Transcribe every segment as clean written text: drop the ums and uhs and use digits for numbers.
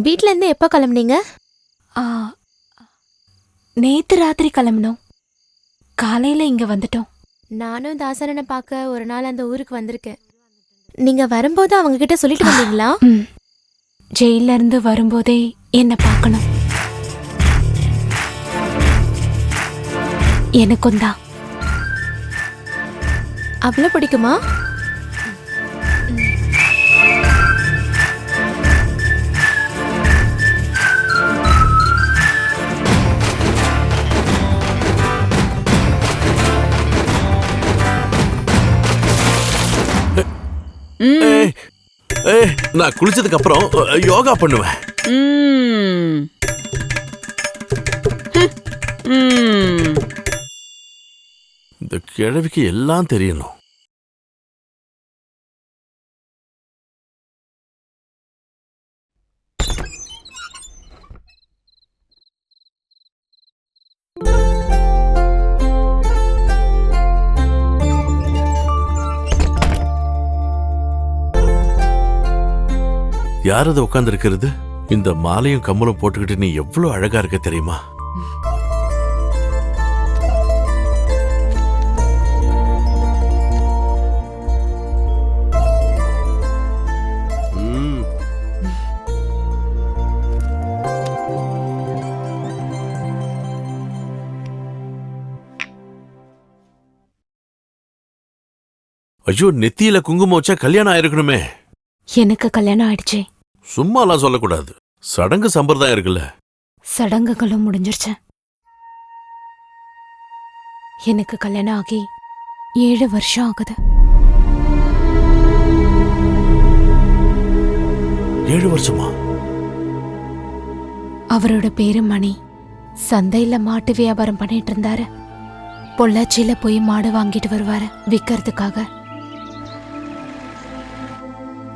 வீட்ல இருந்து எப்ப கிளம்புனீங்க? நேத்து ராத்திரி கிளம்பணும். காலையில இங்க வந்துட்டோம். நானும் தாசரனை பார்க்க ஒரு நாள் அந்த ஊருக்கு வந்திருக்கேன். நீங்க வரும்போது அவங்க கிட்ட சொல்லிட்டு வந்தீங்களா? ஜெயில இருந்து வரும்போதே என்ன பார்க்கணும். எனக்கும் தான். அவ்வளவு பிடிக்குமா? நான் குளிச்சதுக்கு அப்புறம் யோகா பண்ணுவேன். இந்த கிழவிக்கு எல்லாம் தெரியணும். யார் அது உட்கார்ந்து இருக்கிறது? இந்த மாலையும் கம்மலும் போட்டுக்கிட்டு நீ எவ்வளவு அழகா இருக்க தெரியுமா? ஐயோ, நெத்தியில குங்குமம் வச்சா கல்யாணம் ஆயிருக்கணுமே. எனக்கு கல்யாணம் ஆயிடுச்சு. சும்மாலாம் சொல்லக்கூடாது. சடங்கு சம்பிரதாயம் இருக்குல்ல. சடங்குகளும் முடிஞ்சிருச்சு. எனக்கு கல்யாணம் ஆகி 7 வருஷம் ஆகுது. 7 வருஷமா? அவரோட பேரு மணி. சந்தையில மாட்டு வியாபாரம் பண்ணிட்டு இருந்தாரு. பொள்ளாச்சியில போய் மாடு வாங்கிட்டு வருவாரு விற்கிறதுக்காக.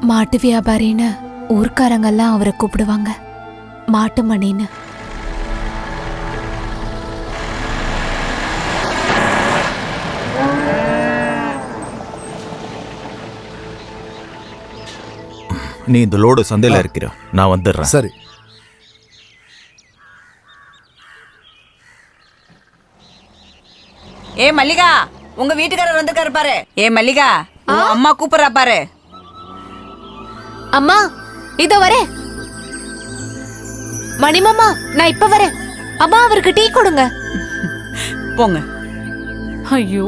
மாட்டு வியாபாரின்னு ஊர்க்காரங்கெல்லாம் அவரை கூப்பிடுவாங்க, மாட்டு மணின்னு. நீ இந்த லோடு சந்தையில இருக்கிற, நான் வந்துடுறேன். சரி. ஏ மல்லிகா, உங்க வீட்டுக்காரர் வந்துருக்காரு பாரு. ஏ மல்லிகா, அம்மா கூப்பிடுறா பாரு. அம்மா, இதோ வரேன். மணிமாமா, நான் இப்ப வரேன். அம்மா, அவருக்கு டீ கொடுங்க. போங்க. ஐயோ,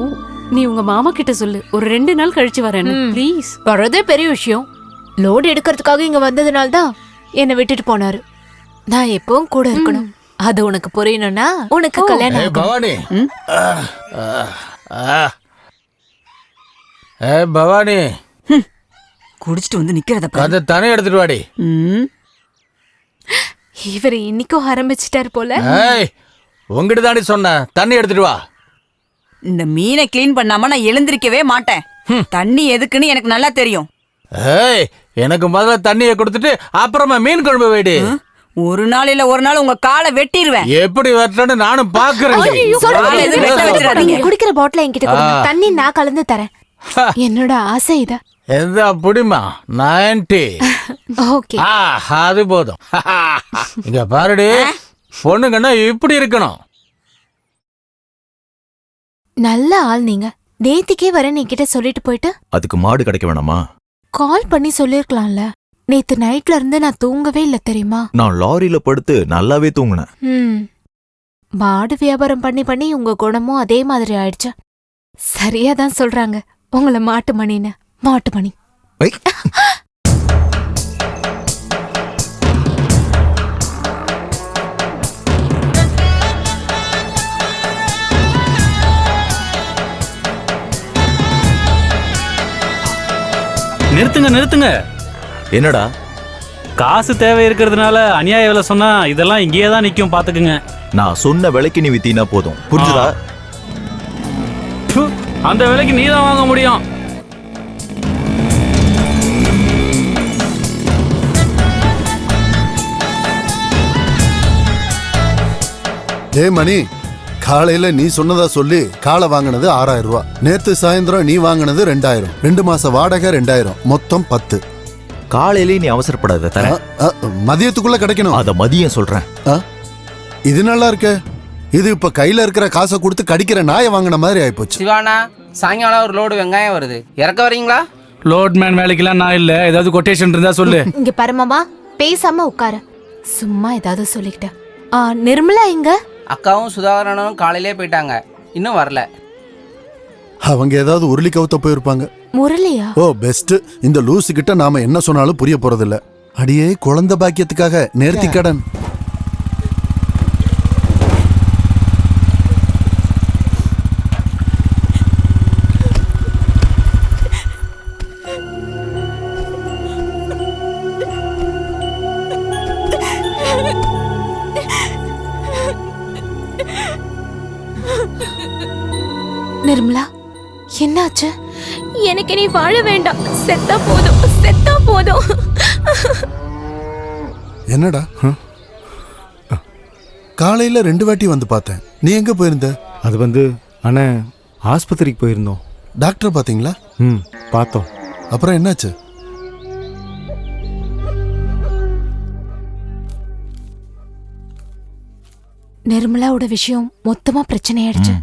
நீ உங்க மாமா கிட்ட சொல்லு, ஒரு 2 நாள் கழிச்சு வரேன்னு ப்ளீஸ். வரதே பெரிய விஷயம். லோடு எடுக்கிறதுக்காக இங்க வந்ததுனால தான் என்னை விட்டுட்டு போனாரு. நான் எப்பவும் கூட இருக்கணும். அது உனக்கு புரியணும்னா உனக்கு கல்யாணம் ஆகணும். பவானி, பவானி, குடிச்சிட்டு வந்து நிக்கிறத அதை தானே எடுத்துட்டு வாடி. இவர் இன்னைக்கும் ஆரம்பிச்சிட்டாரு போல. உங்ககிட்ட தாண்டி சொன்ன, தண்ணி எடுத்துட்டு வா. இந்த மீனை கிளீன் பண்ணாம நான் எழுந்திருக்கவே மாட்டேன். தண்ணி எதுக்குன்னு எனக்கு நல்லா தெரியும். எனக்கு முதல்ல தண்ணியை கொடுத்துட்டு அப்புறமா மீன் குழம்பு வைடி. ஒரு நாள் இல்ல ஒரு நாள் உங்க காலை வெட்டிடுவேன். எப்படி வெட்டணும்னு நானும் பாக்குறேன். குடிக்கிற பாட்டில என்கிட்ட கொடுங்க, தண்ணி நான் கலந்து தரேன். என்னோட ஆசை இத. எந்த புடிமா 90. ஓகே, அது போதும். இங்க பாருடி, பொண்ணுங்கன்னா இப்படி இருக்கணும். நல்ல ஆள் நீங்க. நேத்திக்கே வரேன் என்கிட்ட சொல்லிட்டு போயிட்டு. அதுக்கு மாடு கிடைக்க வேணாமா? கால் பண்ணி சொல்லிருக்கலாம்ல. நேத்து நைட்ல இருந்து நான் தூங்கவே இல்ல தெரியுமா? நான் லாரியில படுத்து நல்லாவே தூங்குனேன். மாடு வியாபாரம் பண்ணி பண்ணி உங்க குணமும் அதே மாதிரி ஆயிடுச்சு. சரியாதான் சொல்றாங்க உங்களை மாட்டு மணின்னு. மாட்டு மணி. நிறுத்துங்க நிறுத்துங்க. என்னடா? காசு தேவை இருக்கிறதுனால அநியாய விலை சொன்னா இதெல்லாம் இங்கேயே தான் நிக்கும், பாத்துக்குங்க. நான் சொன்ன விலைக்கு நீ வித்தீனா போதும், புரிஞ்சுதா? அந்த விலைக்கு நீ தான் வாங்க முடியும். மணி, காலையில நீ சொன்னதா சொல்லி காலை வாங்கினது 6000 ரூபா. நேத்து சாயந்தரம் நீ வாங்கினது 2000. 2 மாச வாடகை 2000, மொத்தம் 10. காலையிலே நீ அவசரப்படாத தர. மதியத்துக்குள்ள கிடைக்கணும். அத மதியம் சொல்றேன். இது நல்லா இருக்க. இது இப்ப கையில இருக்கிற காசை கொடுத்து கடிக்கிற நாயை வாங்கின மாதிரி ஆயிப்போச்சு. சிவானா, சாயங்காலம் ஒரு லோடு வெங்காயம் வருது, இறக்க வரீங்களா? லோட்மேன் வேலைக்கெல்லாம் நான் இல்ல. ஏதாவது கொட்டேஷன் இருந்தா சொல்லு. இங்க பரமாமா பேசாம உட்காரு. சும்மா ஏதாவது சொல்லிக்கிட்ட. நிர்மலா எங்க? அக்காவும் சுதாகரனும் காலையிலே போயிட்டாங்க, இன்னும் வரல. அவங்க ஏதாவது உருளி கவுத்த போயிருப்பாங்க. முரளியா? ஓ பெஸ்ட். இந்த லூசு கிட்ட நாம என்ன சொன்னாலும் புரிய போறதில்ல. அடியே குழந்தை பாக்கியத்துக்காக நேர்த்தி கடன். நிர்மலா என்னாச்சு? எனக்கு நீ வாழ வேண்டாம், செத்தா போதும், செத்தா போதும். என்னடா காலையில 2 வாட்டி வந்து பார்த்தேன். நீ எங்க போயிருந்த? அது அண்ணே ஆஸ்பத்திரிக்கு போயிருந்தோம். டாக்டர் பாத்தீங்களா? பார்த்தோம். அப்புறம் என்னாச்சு? நிர்மலாவோட விஷயம் மொத்தமா பிரச்சனை ஆயிடுச்சு.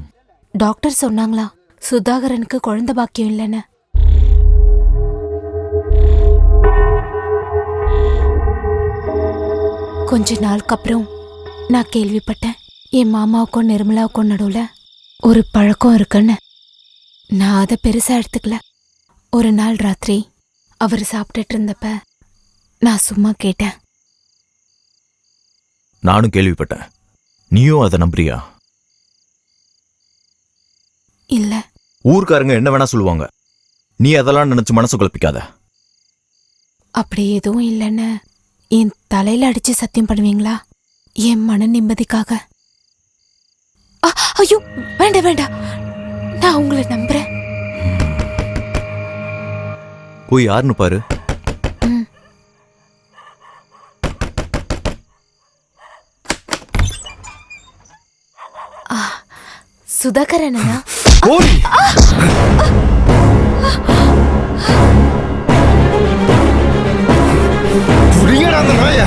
டாக்டர் சொன்னாங்களா சுதாகரனுக்கு குழந்தை பாக்கியம் இல்லைன்னு. கொஞ்ச நாளுக்கு அப்புறம் நான் கேள்விப்பட்டேன் என் மாமாவுக்கும் நிர்மலாவுக்கும் நடுவுல ஒரு பழக்கம் இருக்குன்னு. நான் அதை பெருசா எடுத்துக்கல. ஒரு நாள் ராத்திரி அவர் சாப்பிட்டுட்டு இருந்தப்ப நான் சும்மா கேட்டேன். நானும் கேள்விப்பட்டேன். நீயும் அதை நம்புறியா? இல்ல. ஊர்க்காரங்க என்ன வேணா சொல்லுவாங்க, நீ அதெல்லாம் நினைச்சு மனசு குழப்பிக்காத. அப்படி எதுவும் இல்லைன்னு என் தலையில அடிச்சு சத்தியம் பண்ணுவீங்களா? என் மன நிம்மதிக்காக. ஐயோ வேண்டாம் வேண்டாம், நான் உங்களை நம்புறேன். போய் யாருன்னு பாரு. சுதாகரனா? புரியடா அந்த நாய.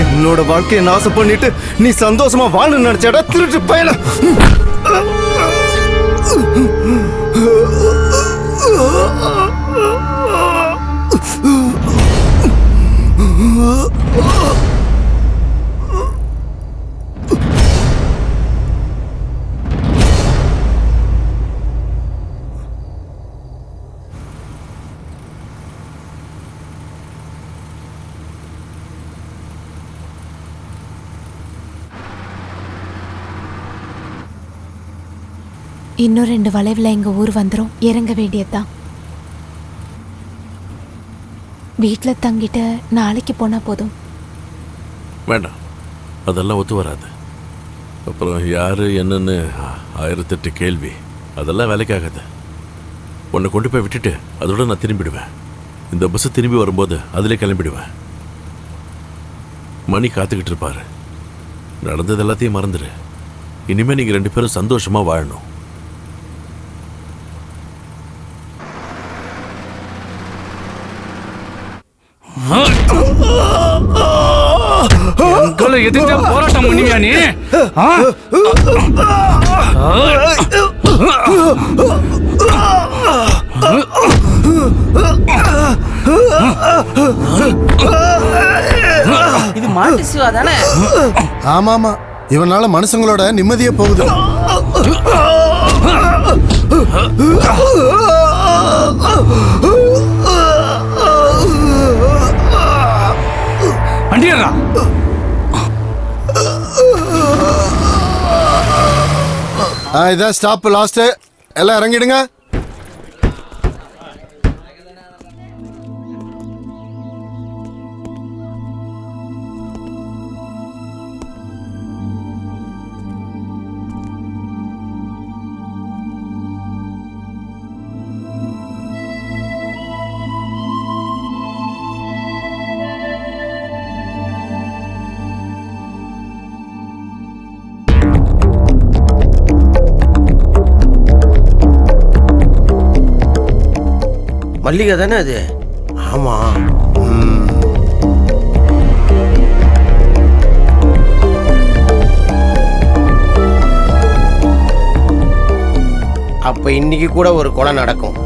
என்னோட வாழ்க்கையை நாசம் பண்ணிட்டு நீ சந்தோஷமா வாழ நினைச்சடா திருட்டு பயண. இன்னும் 2 வளைவுல எங்க ஊர் வந்துரும். இறங்க வேண்டியதுதான். வீட்டுல தங்கிட்டு நாளைக்கு போனா போதும். வேண்டாம், அதெல்லாம் ஒத்து வராது. அப்புறம் யாரு என்னன்னு 1008 கேள்வி. அதெல்லாம் வேலைக்காகாது. உன்னை கொண்டு போய் விட்டுட்டு அதோட நான் திரும்பிடுவேன். இந்த பஸ் திரும்பி வரும்போது அதிலே கிளம்பிடுவேன். மணி காத்துக்கிட்டு இருப்பாரு. நடந்தது எல்லாத்தையும் மறந்துடு. இனிமே நீங்க 2 பேரும் சந்தோஷமா வாழணும். எங்களை எதிர்த்து போராட்டம் பண்ணுவியா நீ? இது மாட்டு சிவா தானே? ஆமாமா, இவனால மனுஷங்களோட நிம்மதியே போகுது. வண்டியரா இதான் ஸ்டாப் லாஸ்ட். எல்லாம் இறங்கிடுங்க. மல்லிகை தானே அது? ஆமா. அப்ப இன்னைக்கு கூட ஒரு கொலை நடக்கும்.